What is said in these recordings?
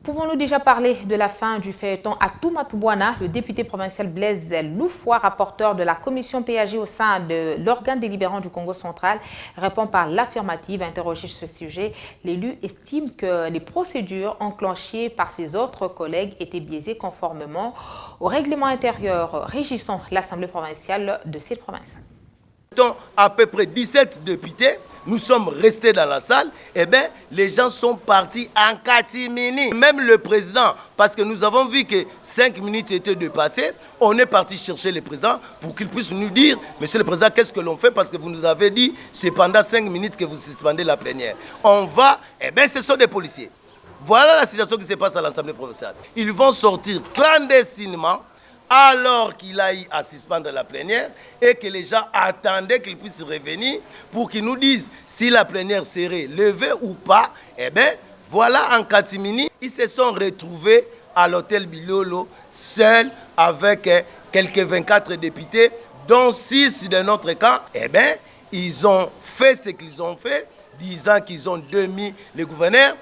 Pouvons-nous déjà parler de la fin du feuilleton à Touma-Toubouana? Le député provincial Blaise Loufoua, rapporteur de la commission PAG au sein de l'organe délibérant du Congo central, répond par l'affirmative. Interrogé sur ce sujet, l'élu estime que les procédures enclenchées par ses autres collègues étaient biaisées conformément au règlement intérieur régissant l'Assemblée provinciale de cette province. À peu près 17 députés, nous sommes restés dans la salle, et bien les gens sont partis en catimini. Même le président, parce que nous avons vu que 5 minutes étaient dépassées, on est parti chercher le président pour qu'il puisse nous dire, monsieur le président, qu'est-ce que l'on fait, parce que vous nous avez dit, c'est pendant 5 minutes que vous suspendez la plénière. On va, et bien ce sont des policiers. Voilà la situation qui se passe à l'Assemblée provinciale. Ils vont sortir clandestinement, alors qu'il a eu à suspendre la plénière et que les gens attendaient qu'il puisse revenir pour qu'ils nous disent si la plénière serait levée ou pas. Eh bien, voilà en catimini, ils se sont retrouvés à l'hôtel Bilolo, seuls avec quelques 24 députés, dont 6 de notre camp. Eh bien, ils ont fait ce qu'ils ont fait, disant qu'ils ont demi le gouverneur,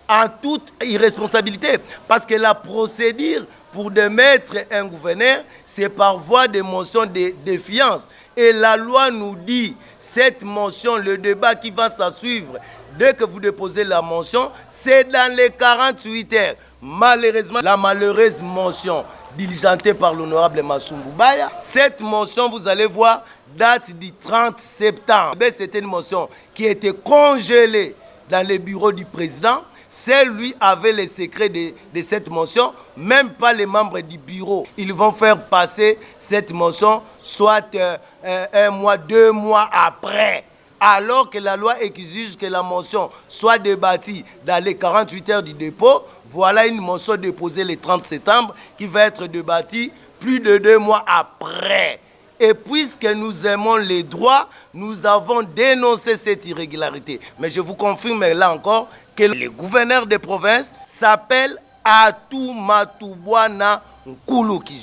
en toute irresponsabilité. Parce que la procédure pour démettre un gouverneur, c'est par voie de motion de défiance. Et la loi nous dit, cette motion, le débat qui va s'ensuivre, dès que vous déposez la motion, c'est dans les 48 heures. Malheureusement, la malheureuse motion diligentée par l'honorable Massoumou Baya, cette motion, vous allez voir, date du 30 septembre. C'était une motion qui était congelée dans les bureaux du président. C'est lui avait les secrets de cette motion, même pas les membres du bureau. Ils vont faire passer cette motion soit 1 mois, 2 mois après. Alors que la loi exige que la motion soit débattue dans les 48 heures du dépôt, voilà une motion déposée le 30 septembre qui va être débattue plus de 2 mois après. Et puisque nous aimons les droits, nous avons dénoncé cette irrégularité. Mais je vous confirme là encore que le gouverneur de province s'appelle Touma-Toubouana Nkulu.